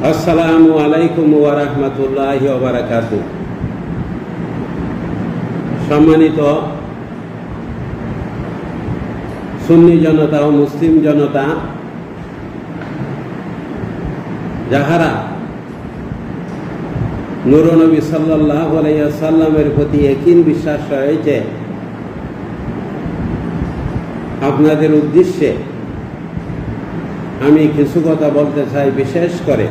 আসসালামু আলাইকুম ওয়া রাহমাতুল্লাহি ওয়া বারাকাতুহু। সম্মানিত সুন্নি জনতা ও মুসলিম জনতা, যাহারা নূর নবী সাল্লাল্লাহু আলাইহি ওয়াসাল্লামের প্রতি ইয়াকিন বিশ্বাস রয়েছে, আপনাদের উদ্দেশ্যে আমি কিছু কথা বলতে চাই। বিশেষ করে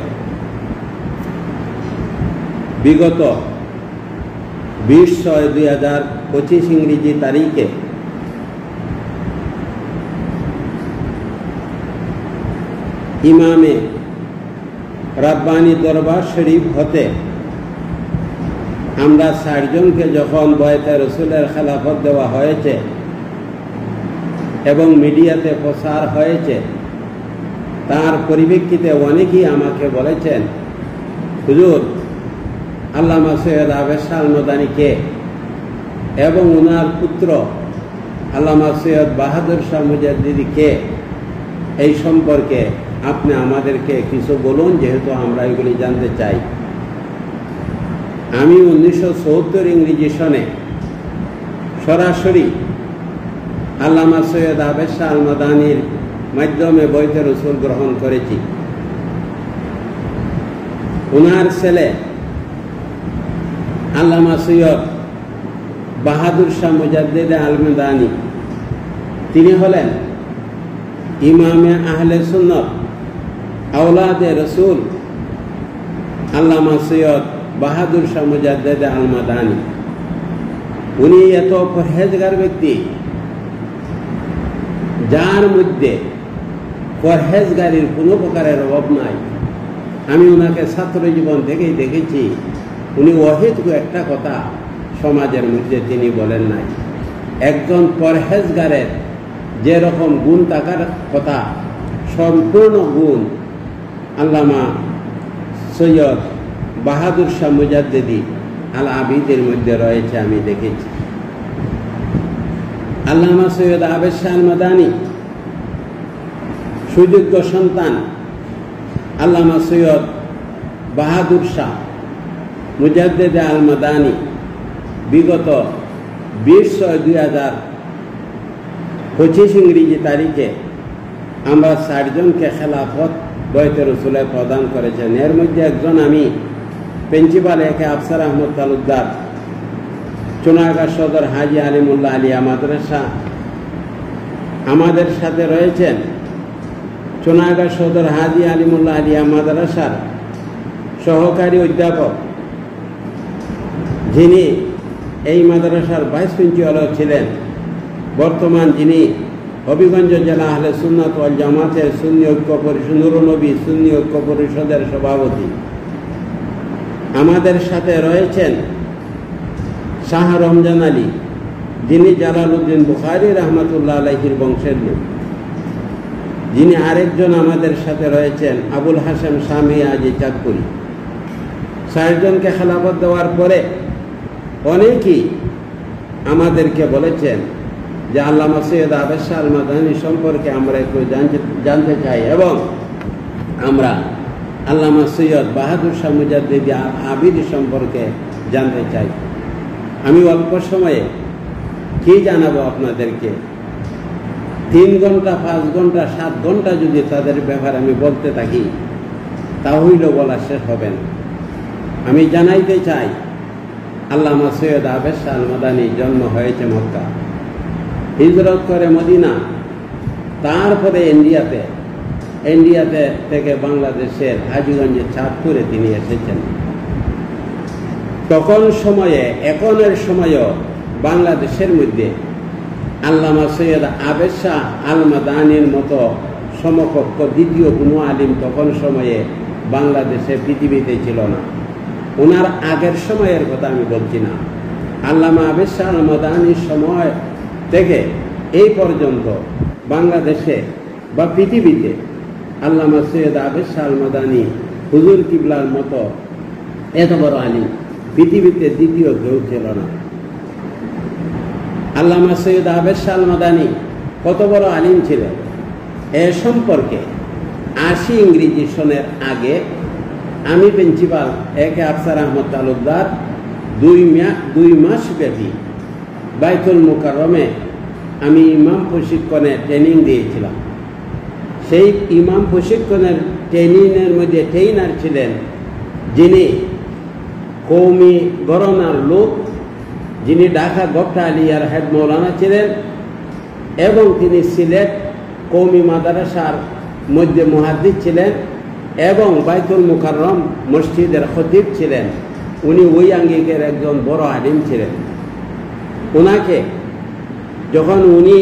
বিগত 20/6/2025 ইংরেজি তারিখে ইমামে রাব্বানী দরবার শরীফ হতে আমরা 60 জনকে যখন বয়াতে রসুলের খেলাফত দেওয়া হয়েছে এবং মিডিয়াতে প্রচার হয়েছে, তার পরিপ্রেক্ষিতে অনেকেই আমাকে বলেছেন, হুজুর, আল্লামা সৈয়দ আবেদ শাহ আল মাদানীকে এবং ওনার পুত্র আল্লামা সৈয়দ বাহাদুর শাহ মুজাদ্দিদীকে এই সম্পর্কে আপনি আমাদেরকে কিছু বলুন, যেহেতু আমরা এগুলি জানতে চাই। আমি 1974 ইংরেজি সনে সরাসরি আল্লামা সৈয়দ আবেদ শাহ আল মাদানীর মাধ্যমে বয়াতে রসুল গ্রহণ করেছি। ওনার ছেলে আল্লামা সৈয়দ বাহাদুর শাহ মুজাদ্দিদ আল মাদানী, তিনি হলেন ইমামে আহলে সুন্নাত আওলাদে রসুল আল্লামা সৈয়দ বাহাদুর শাহ মুজাদ্দিদ আল মাদানী। উনি এত পরহেজগার ব্যক্তি, যার মধ্যে পরহেজগারির কোনো প্রকারের অভাব নাই। আমি ওনাকে ছাত্র জীবন থেকেই দেখেছি, উনি অহেতুক একটা কথা সমাজের মধ্যে তিনি বলেন নাই। একজন পরহেজগারের যেরকম গুণ থাকার কথা, সম্পূর্ণ গুণ আল্লামা সৈয়দ বাহাদুর শাহ মুজাদ্দিদি আল আবিদের মধ্যে রয়েছে, আমি দেখেছি। আল্লামা সৈয়দ আবেদ শাহ আল মাদানী সুযোগ্য সন্তান আল্লামা সৈয়দ বাহাদুর শাহ মুজাদ্দিদ আল মাদানী বিগত 20/6/2025 ইংরেজি তারিখে আমরা 60 জনকে খেলাফত বয়াতে রসুলে প্রদান করেছেন। এর মধ্যে একজন আমি প্রিন্সিপাল একে আফসার আহমদ তালুকদার, চুনাগাঁ সদর হাজি আলিমুল্লাহ আলিয়া মাদ্রাসা আমাদের সাথে রয়েছেন। চুনাগাঁ সদর হাজি আলিমুল্লাহ আলিয়া মাদ্রাসার সহকারী অধ্যাপক, যিনি এই মাদ্রাসার ভাইস প্রিন্সিপালও ছিলেন, বর্তমান যিনি হবিগঞ্জ জেলা আহলে সুন্নাত ওয়াল জামাতের সুন্নি ঐক্য পরিষদ নূর নবী সুন্নি ঐক্য পরিষদের সভাপতি। আমাদের সাথে রয়েছেন শাহ রমজান আলী, যিনি জালালউদ্দিন বুখারী রহমাতুল্লাহ আলাইহির বংশের লোক। যিনি আরেকজন আমাদের সাথে রয়েছেন আবুল হাসান শামী আজি চাঁদপুরি। 60 জনকে খেলাফত দেওয়ার পরে অনেকেই আমাদেরকে বলেছেন যে আল্লামা সৈয়দ আবেদ শাহ আল মাদানী সম্পর্কে আমরা একটু জানতে চাই, এবং আমরা আল্লামা সৈয়দ বাহাদুর শাহ মুজাদ্দিদ আবিদ সম্পর্কে জানতে চাই। আমি অল্প সময়ে কি জানাবো আপনাদেরকে? 3 ঘন্টা, 5 ঘন্টা, 7 ঘন্টা যদি তাদের ব্যাপারে আমি বলতে থাকি, তাহলে বলা শেষ হবে না। আমি জানাইতে চাই, আল্লামা সৈয়দ আবেদ শাহ আল মাদানী জন্ম হয়েছে মক্কা, হিজরত করে মদিনা, তারপরে ইন্ডিয়াতে থেকে বাংলাদেশের হাজীগঞ্জের চাঁদপুরে তিনি এসেছেন। তখন সময়ে, এখনের সময়ও বাংলাদেশের মধ্যে আল্লামা সৈয়দ আবেদ শাহ আল মাদানীর মতো সমকক্ষ দ্বিতীয় কোনো আলিম তখন সময়ে বাংলাদেশে পৃথিবীতে ছিল না। ওনার আগের সময়ের কথা আমি বলছি না। আল্লামা আবেদ শাহ আল মাদানীর সময় থেকে এই পর্যন্ত বাংলাদেশে বা পৃথিবীতে আল্লামা সৈয়দ আবেদ শাহ আল মাদানী হুজুর কিবলার মতো এত বড় আলিম পৃথিবীতে দ্বিতীয় কেউ ছিল না। আল্লামা সৈয়দ আবেদ শাহ আল মাদানী কত বড় আলিম ছিলেন এ সম্পর্কে 80 ইংরেজি সনের আগে আমি প্রিন্সিপাল একে আফসার আহমদ তালুকদার 2 মাস ব্যাপী বাইতুল মুকাররমে আমি ইমাম প্রশিক্ষণে ট্রেনিং দিয়েছিলাম। সেই ইমাম প্রশিক্ষণের ট্রেনিংয়ের মধ্যে ট্রেইনার ছিলেন যিনি কৌমি গণনার লোক, যিনি ঢাকা গপ্টা আলিয়ার হেড মৌলানা ছিলেন এবং তিনি সিলেট কৌমি মাদ্রাসার মধ্যে মুহাদ্দিস ছিলেন এবং বাইতুল মুকাররম মসজিদের খতিব ছিলেন। উনি ওই আঙ্গিকের একজন বড় আলিম ছিলেন। ওনাকে যখন উনি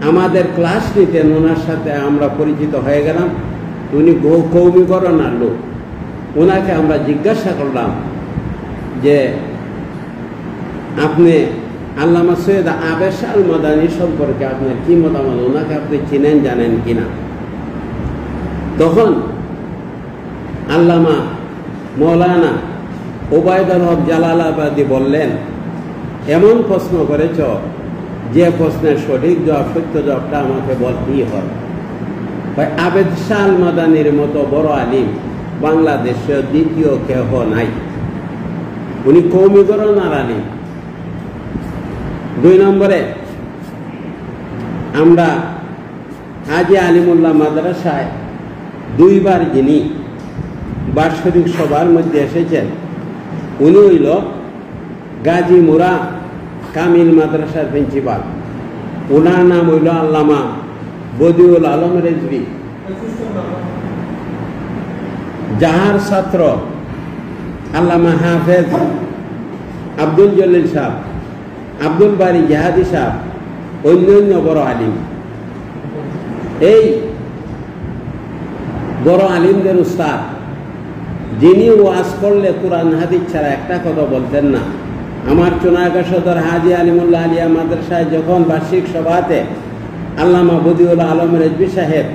আমাদের ক্লাস নিতেন, ওনার সাথে আমরা পরিচিত হয়ে গেলাম। উনি কৌমি গণনার লোক। ওনাকে আমরা জিজ্ঞাসা করলাম যে আপনি আল্লামা সৈয়দ আবেশ আল মাদানী সম্পর্কে আপনার কি মতামত, ওনাকে আপনি চিনেন জানেন কিনা? তখন আল্লামা মৌলানা ওবায়দুল হক জালালাবাদী বললেন, এমন প্রশ্ন করেছ যে প্রশ্নের সঠিক জবাব, সত্য জবাবটা আমাকে বলতেই হয়। আবেদ শাহ আল মাদানীর মতো বড় আলিম বাংলাদেশে দ্বিতীয় কেহ নাই। উনি কৌমি গণনার আলিম। 2 নম্বরে আমরা হাজী আলিমুল্লাহ মাদ্রাসায় 2 বার যিনি বার্ষিক সভার মধ্যে এসেছেন, উনি হইল গাজী মুরা কামিল মাদ্রাসার প্রিন্সিপাল। ওনার নাম হইল আল্লামা বদিউল আলম রেজভী। যাহার ছাত্র আল্লামা হাফেজ আব্দুল জলিল সাহ, আব্দুল বারি জাহাদি সাহ, অন্যান্য বড় আলিম। এই বড় আলিমদের উস্তাদ, যিনি ওয়াজ করলে কোরআন হাদিস ছাড়া একটা কথা বলতেন না। আমার চুনারগাঁ সদর হাজী আলিমুল্লাহ আলিয়া মাদ্রাসায় যখন বার্ষিক সভাতে আল্লামা বদিউল আলম রেজভী সাহেব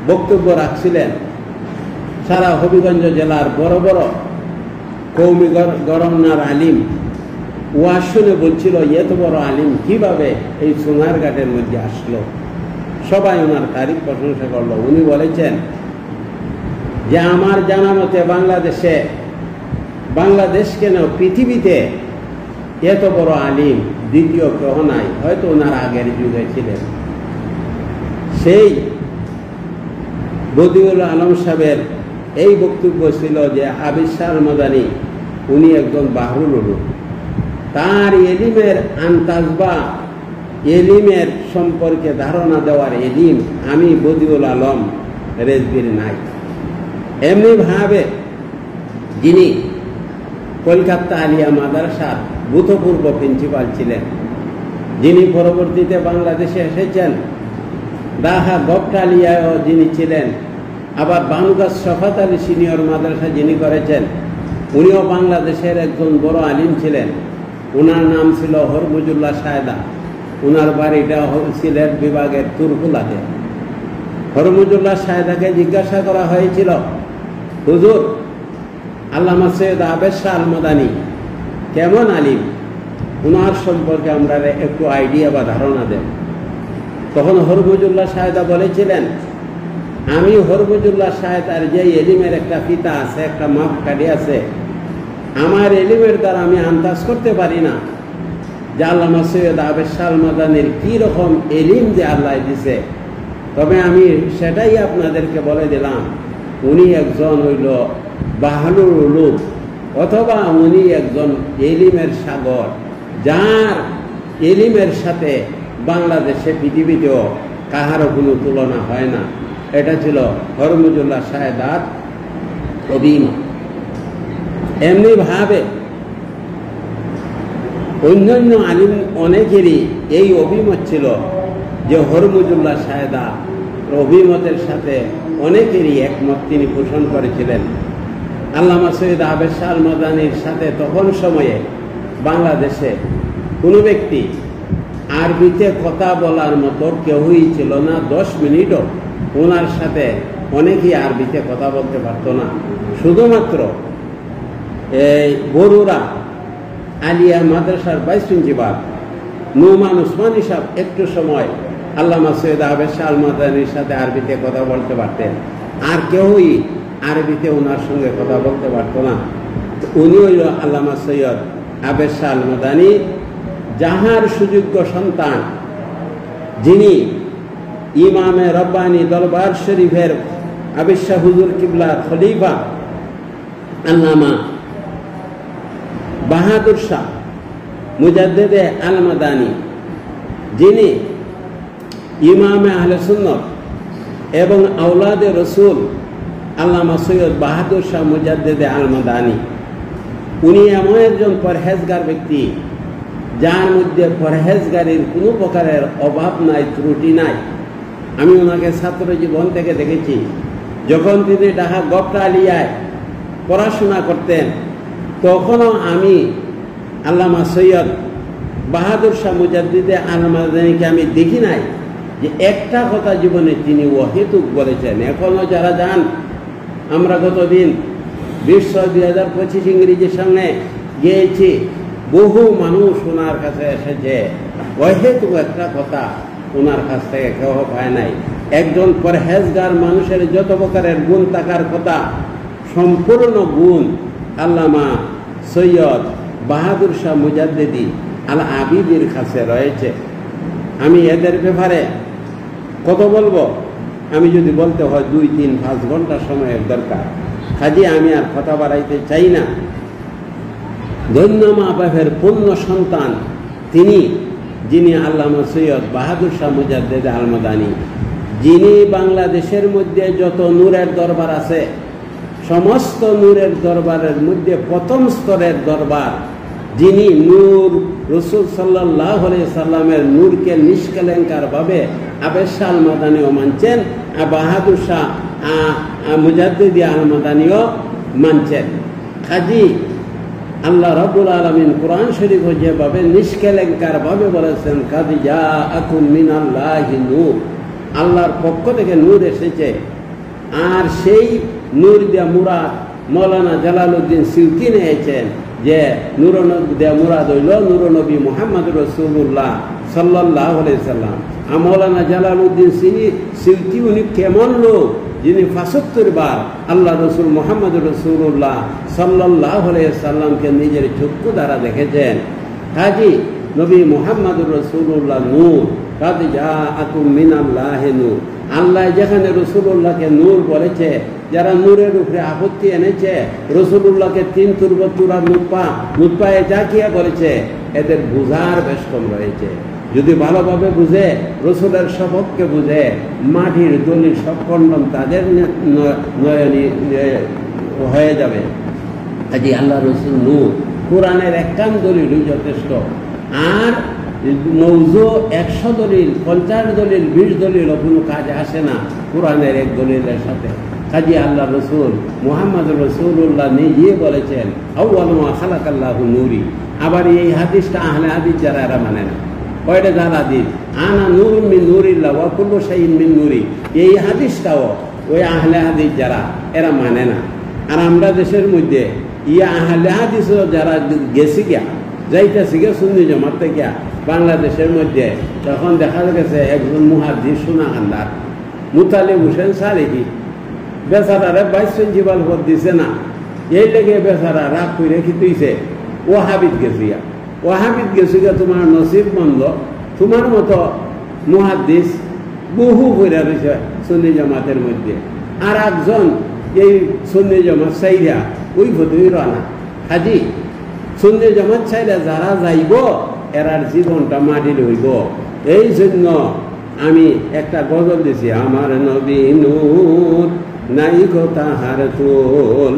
বক্তব্য রাখছিলেন, সারা হবিগঞ্জ জেলার বড় বড় কৌমি গণনার আলিম ওয়াজ শুনে বলছিল, এত বড় আলিম কিভাবে এই সোনারঘাটের মধ্যে আসলো। সবাই ওনার তারিফ প্রশংসা করলো। উনি বলেছেন যে আমার জানা মতে বাংলাদেশ কেন পৃথিবীতে এত বড় আলিম দ্বিতীয় কেউ নাই, হয়তো ওনার আগের যুগে ছিলেন। সেই বদিউল আলম সাহেবের এই বক্তব্য ছিল যে আবিদ শাহ আল মাদানী উনি একজন বাহরুল উলুম, তার এলিমের আন্তাজ বা এলিমের সম্পর্কে ধারণা দেওয়ার এলিম আমি বদিউল আলম রেজভীর নাই। এমনিভাবে যিনি কলকাতা আলিয়া মাদ্রাসার ভূতপূর্ব প্রিন্সিপাল ছিলেন, যিনি পরবর্তীতে বাংলাদেশে এসেছেন, ঢাকা গপ্টা আলিয়ায়ও যিনি ছিলেন, আবার বানুগাছ শফাত আলী সিনিয়র মাদ্রাসা যিনি করেছেন, উনিও বাংলাদেশের একজন বড় আলিম ছিলেন। ওনার নাম ছিল হরমুজুল্লাহ সায়দা। ওনার বাড়িটা সিলেট বিভাগের তুরকুলাতে। হরমুজুল্লাহ সায়দাকে জিজ্ঞাসা করা হয়েছিল, হুজুর আল্লামা সৈয়দ আবেদ শাহ আল মাদানী কেমন আলিম, ওনার সম্পর্কে আমরা একটু আইডিয়া বা ধারণা দেন। তখন হরমুজুল্লাহ সায়দা বলেছিলেন, আমি হরমুজুল্লাহ সায়দার যে এলিমের একটা ফিতা আছে, একটা মাপ কাঠি আছে, আমার এলিমের দ্বারা আমি আন্দাজ করতে পারি না যে আল্লামা সৈয়দ আবেদ শাহ আল মাদানীর কি রকম এলিম যে আল্লাহ দিছে। তবে আমি সেটাই আপনাদেরকে বলে দিলাম, উনি একজন হইল বাহরুল উলুম, অথবা উনি একজন এলিমের সাগর, যার এলিমের সাথে বাংলাদেশে পৃথিবীতেও কাহারও কোনো তুলনা হয় না। এটা ছিল হরমুজুল্লাহ সায়দার অভিমত। এমনিভাবে অন্যান্য আলিম অনেকেরই এই অভিমত ছিল যে হরমুজুল্লাহ সায়দা অভিমতের সাথে অনেকেরই একমত তিনি পোষণ করেছিলেন। আল্লামা সৈয়দ আবেদ শাহ আল মাদানীর সাথে তখন সময়ে বাংলাদেশে কোনো ব্যক্তি আরবিতে কথা বলার মতো কেউই ছিল না। 10 মিনিটও ওনার সাথে অনেকেই আরবিতে কথা বলতে পারতো না। শুধুমাত্র এই বরুড়া আলিয়া মাদ্রাসার ভাইস প্রিন্সিপাল নুমান উসমানী সাহেব একটু সময় আল্লামা সৈয়দ আবেদ শাহ আল মাদানীর সাথে আরবিতে কথা বলতে পারতেন। আর কেউই আরবিতে ওনার সঙ্গে কথা বলতে পারতো না। উনি হইল আল্লামা সৈয়দ আবেদ শাহ আল মাদানী, যাহার সুযোগ্য সন্তান, যিনি ইমামে রব্বানী দরবার শরীফের আবেদ শাহ হুজুর কিবলার খলিফা আল্লামা বাহাদুর শাহ মুজাদ্দেদে আল মাদানী, যিনি ইমামে আহলে সুন্নাত এবং আওলাদে রসুল আল্লামা সৈয়দ বাহাদুর শাহ মুজাদ্দেদে আল মাদানী, উনি এমন একজন পরহেজগার ব্যক্তি যার মধ্যে পরহেজগারির কোনো প্রকারের অভাব নাই, ত্রুটি নাই। আমি ওনাকে ছাত্র জীবন থেকে দেখেছি। যখন তিনি ঢাকা গপ্টা আলিয়ায় পড়াশোনা করতেন, তখনও আমি আল্লামা সৈয়দ বাহাদুর শাহ মুজাদ্দিদে আল মাদানীকে আমি দেখি নাই যে একটা কথা জীবনে তিনি অহেতুক বলেছেন। এখনো যারা যান, আমরা গতদিন 20/6/2025 ইংরেজির সামনে গিয়েছি, বহু মানুষ ওনার কাছে এসেছে, অহেতুক একটা কথা ওনার কাছ থেকে কেউ পায় নাই। একজন পরহেজগার মানুষের যত প্রকারের গুণ থাকার কথা, সম্পূর্ণ গুণ আল্লামা সৈয়দ বাহাদুর শাহ মুজাদ্দিদি আল আবিদির কাছে রয়েছে। আমি এদের ব্যাপারে কত বলবো, আমি যদি বলতে হয় 2-3-5 ঘন্টা সময়ের দরকার। কাজে আমি আর কথা বাড়াইতে চাই না। ধন্য মা বাপের পূর্ণ সন্তান তিনি, যিনি আল্লামা সৈয়দ বাহাদুর শাহ মুজাদ্দেদ আল মাদানী, যিনি বাংলাদেশের মধ্যে যত নূরের দরবার আছে, সমস্ত নূরের দরবারের মধ্যে প্রথম স্তরের দরবার, যিনি নূর রসুল সাল্লাল্লাহু আলাইহি সাল্লামের নূরকে নিষ্কলঙ্কার ভাবে আবেদ শাহ আল মাদানীও মানছেন, বাহাদুর শাহ মুজাদ্দিদি আল মাদানীও মানছেন। কাজী আল্লাহ রাব্বুল আলামিন কোরআন শরীফে যেভাবে নিষ্কলঙ্কার ভাবে বলেছেন, কাদ জাআকুম মিনাল্লাহি নূর, আল্লাহর পক্ষ থেকে নূর এসেছে। আর সেই নূর দিয়া মুরাদ মৌলানা জালালউদ্দিন সিউতি নিয়েছেন যে নূর দিয়া মুরাদ হইল নূর নবী মুহাম্মদ রাসূলুল্লাহ সাল্লাল্লাহু আলাইহি সাল্লাম। আর মৌলানা জালালউদ্দিন সিউতি উনি কেমন লোক, যিনি 75 বার আল্লাহ রসুল মুহাম্মদ রাসূলুল্লাহ সাল্লাল্লাহু আলাইহি সাল্লামকে নিজের চক্ষু দ্বারা দেখেছেন। কাজী নবী মুহাম্মদ রাসূলুল্লাহ নূর, কাদ জাআকুম মিনাল্লাহি নূর। আল্লাহ যেখানে রসুলুল্লাহকে নূর বলেছে, যারা নূরের উপরে আপত্তি এনেছে, রসুলুল্লাহকে 3 তুরবতুরা নুতফায়ে জাকিয়া বলেছে, এদের বুঝার বেশ কম রয়েছে। যদি ভালোভাবে বুঝে, রসুলের সপক্ষে বুঝে, মাটির দলিল সব খণ্ডন তাদের নয়নী হয়ে যাবে। কাজে আল্লাহ রসুল নূর, কোরআনের 51 দলিলই যথেষ্ট। আর মৌজু 100 দলিল, 50 দলিল, 20 দলিল কোনো কাজে আসে না কোরআনের এক দলিলের সাথে। কাজী আল্লাহ রসুল মুহাম্মদ রাসূলুল্লাহ নিজে বলেছেন, আউয়ালু মা খালাকাল্লাহু নূরি। আবার এই হাদিসটা আহলে হাদিস যারা এরা মানে না। কয়টা জাল হাদিস, আনা নূরুম মিন নূরিল্লাহ ওয়া কুল্লু শাইইন মিন নূরি, এই হাদিসটাও ওই আহলে হাদিস যারা এরা মানে না। আর আমরা দেশের মধ্যে আহলে হাদিস যারা গেছি গিয়া যাইতেছি গিয়া সুন্নি জামাত থেকে বাংলাদেশের মধ্যে, তখন দেখা গেছে একজন মুহাদ্দিস সুনাখান্দার মুতালিব হোসেন সালেহি বেচারারে 22 প্রিন্সিপাল পদ দিছে না, এই লেগে বেচারা রাগ করে রেখে তুইছে ওয়াহাবিদ গেছিয়া। ওয়াহাবিদ গেছিয়া তোমার নসিব মন্দ, তোমার মতো মুহাদ্দিস বহু করে রয়েছে সুন্নি জামাতের মধ্যে। আর একজন এই সুন্নি জামাত চাইরা ওই ভদই রানা। হাজি সুন্নি জামাত চাইরা যারা যাইব, এরার জীবনটা মাটির হইব। এই জন্য আমি একটা গজল দিছি, আমার নবী নূর নাই গো তাহার তোল,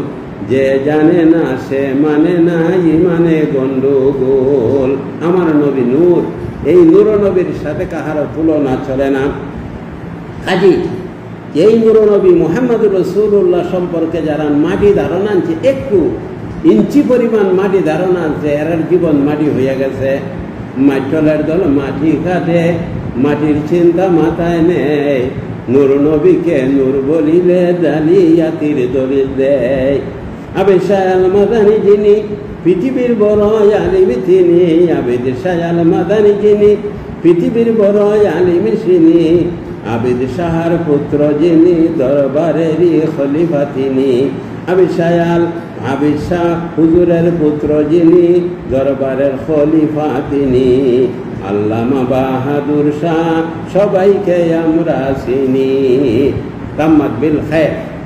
যে জানে না সে মানে না ইমানে গন্ডগোল। আমার নবী নূর, এই নূর নবীর সাথে কাহার তুলনা চলে না। কাজী এই নূর নবী মুহাম্মদ রাসূলুল্লাহ সম্পর্কে যারা মাটি ধারণা আনছে, একটু ইঞ্চি পরিমাণ মাটি ধারণা আনছে, এরার জীবন মাটি হইয়া গেছে। মাটলের দল মাটি কাঁদে, মাটির চিন্তা মাথায় নেই, নূর নবীকে নূর বলিলে জালিয়াতির দলিল দেয়। আবেদ শাহ আল মাদানী যিনি পৃথিবীর বড় আলিম তিনি, আবেদ শাহ আল মাদানী যিনি পৃথিবীর বড় আলিম তিনি, আবিদ শাহর পুত্র যিনি, দরবারেরই খলিফা তিনি। আবিদ শাহ হুজুরের পুত্র যিনি, দরবারের খলিফা তিনি। আল্লামা বাহাদুর শাহ সবাইকে আমরা চিনি। তাম্মাত বিল খায়র।